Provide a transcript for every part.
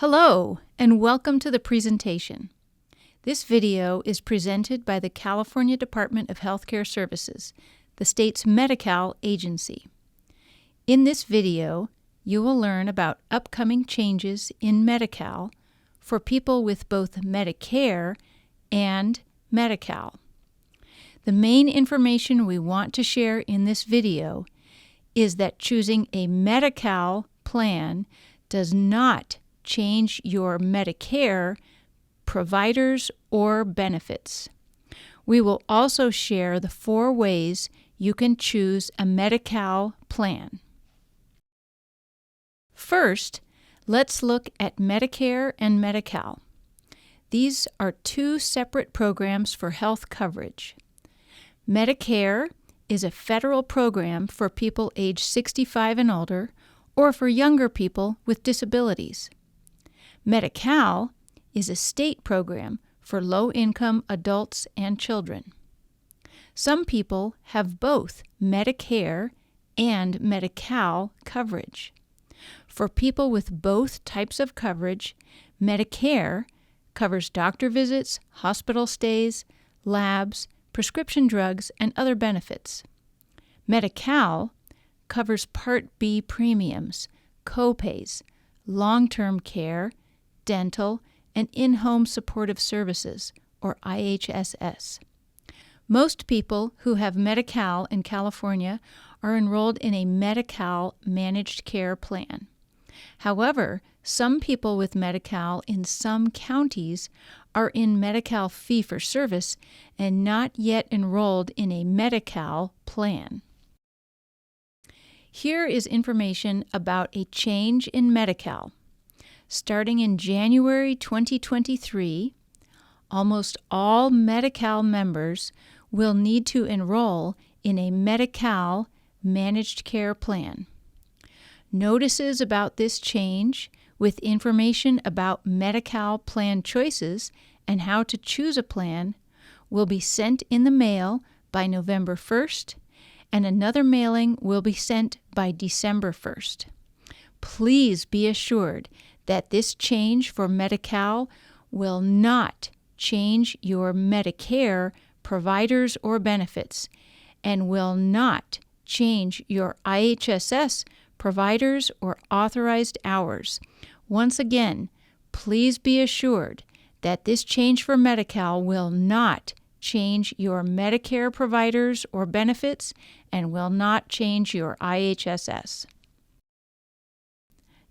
Hello, and welcome to the presentation. This video is presented by the California Department of Healthcare Services, the state's Medi-Cal agency. In this video, you will learn about upcoming changes in Medi-Cal for people with both Medicare and Medi-Cal. The main information we want to share in this video is that choosing a Medi-Cal plan does not change your Medicare providers or benefits. We will also share the 4 ways you can choose a Medi-Cal plan. First, let's look at Medicare and Medi-Cal. These are 2 separate programs for health coverage. Medicare is a federal program for people age 65 and older, or for younger people with disabilities. Medi-Cal is a state program for low-income adults and children. Some people have both Medicare and Medi-Cal coverage. For people with both types of coverage, Medicare covers doctor visits, hospital stays, labs, prescription drugs, and other benefits. Medi-Cal covers Part B premiums, copays, long-term care, dental, and in-home supportive services, or IHSS. Most people who have Medi-Cal in California are enrolled in a Medi-Cal managed care plan. However, some people with Medi-Cal in some counties are in Medi-Cal fee-for-service and not yet enrolled in a Medi-Cal plan. Here is information about a change in Medi-Cal. Starting in January 2023, almost all Medi-Cal members will need to enroll in a Medi-Cal managed care plan. Notices about this change, with information about Medi-Cal plan choices and how to choose a plan, will be sent in the mail by November 1st, and another mailing will be sent by December 1st. Please be assured that this change for Medi-Cal will not change your Medicare providers or benefits, and will not change your IHSS providers or authorized hours. Once again, please be assured that this change for Medi-Cal will not change your Medicare providers or benefits and will not change your IHSS.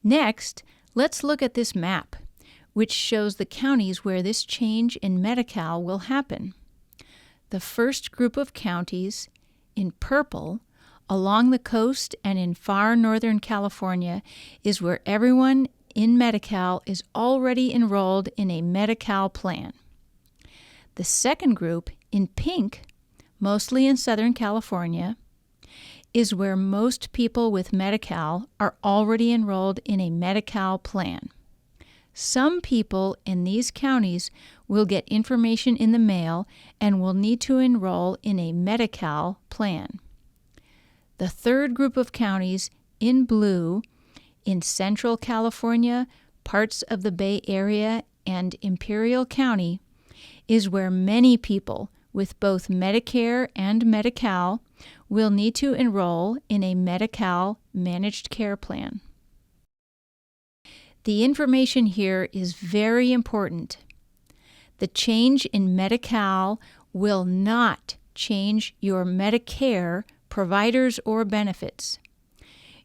Next, let's look at this map, which shows the counties where this change in Medi-Cal will happen. The first group of counties, in purple, along the coast and in far northern California, is where everyone in Medi-Cal is already enrolled in a Medi-Cal plan. The second group, in pink, mostly in Southern California, is where most people with Medi-Cal are already enrolled in a Medi-Cal plan. Some people in these counties will get information in the mail and will need to enroll in a Medi-Cal plan. The third group of counties, in blue, in Central California, parts of the Bay Area, and Imperial County, is where many people with both Medicare and Medi-Cal will need to enroll in a Medi-Cal managed care plan. The information here is very important. The change in Medi-Cal will not change your Medicare providers or benefits.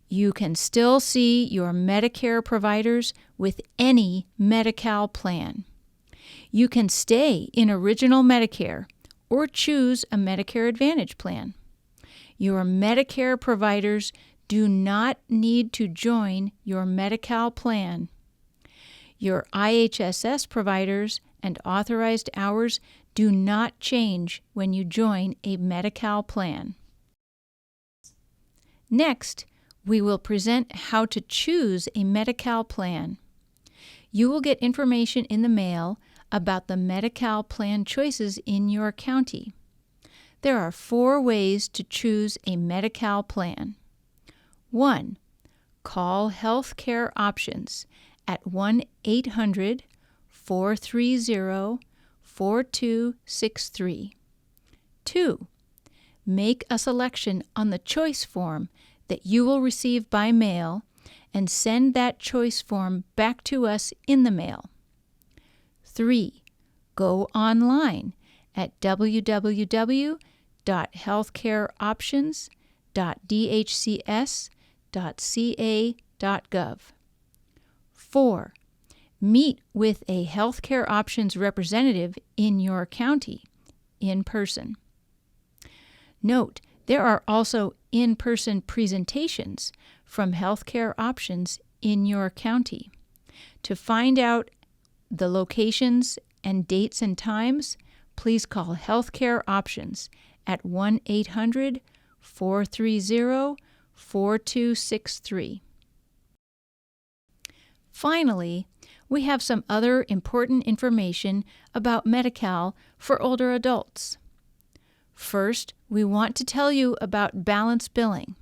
You can still see your Medicare providers with any Medi-Cal plan. You can stay in Original Medicare or choose a Medicare Advantage plan. Your Medicare providers do not need to join your Medi-Cal plan. Your IHSS providers and authorized hours do not change when you join a Medi-Cal plan. Next, we will present how to choose a Medi-Cal plan. You will get information in the mail about the Medi-Cal plan choices in your county. There are 4 ways to choose a Medi-Cal plan. 1. Call Health Care Options at 1-800-430-4263. 2. Make a selection on the choice form that you will receive by mail and send that choice form back to us in the mail. 3. Go online at www.healthcareoptions.dhcs.ca.gov. 4. Meet with a Healthcare Options representative in your county in person. Note, there are also in-person presentations from Healthcare Options in your county. To find out the locations and dates and times, please call Healthcare Options at 1-800-430-4263. Finally, we have some other important information about Medi-Cal for older adults. First, we want to tell you about balance billing.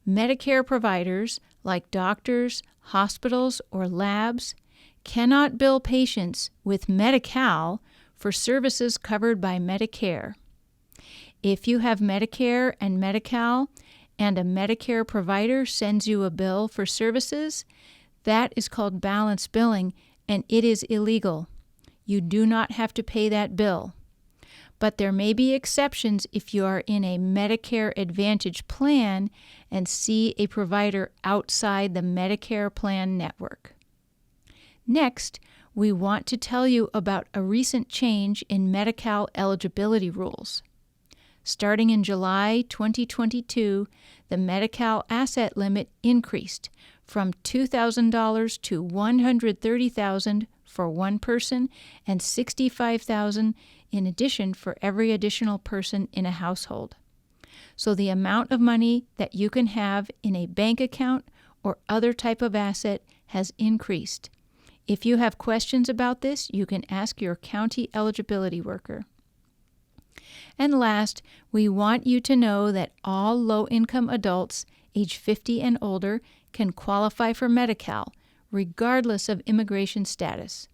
Medicare providers, like doctors, hospitals, or labs, cannot bill patients with Medi-Cal for services covered by Medicare. If you have Medicare and Medi-Cal and a Medicare provider sends you a bill for services, that is called balance billing, and it is illegal. You do not have to pay that bill. But there may be exceptions if you are in a Medicare Advantage plan and see a provider outside the Medicare plan network. Next, we want to tell you about a recent change in Medi-Cal eligibility rules. Starting in July 2022, the Medi-Cal asset limit increased from $2,000 to $130,000 for one person and $65,000 in addition for every additional person in a household. So the amount of money that you can have in a bank account or other type of asset has increased. If you have questions about this, you can ask your county eligibility worker. And last, we want you to know that all low-income adults age 50 and older can qualify for Medi-Cal, regardless of immigration status.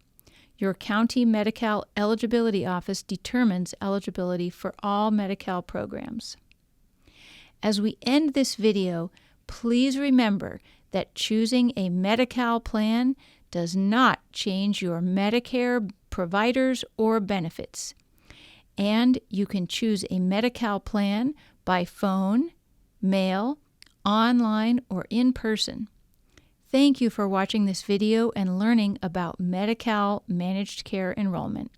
Your county Medi-Cal eligibility office determines eligibility for all Medi-Cal programs. As we end this video, please remember that choosing a Medi-Cal plan does not change your Medicare providers or benefits. And you can choose a Medi-Cal plan by phone, mail, online, or in person. Thank you for watching this video and learning about Medi-Cal managed care enrollment.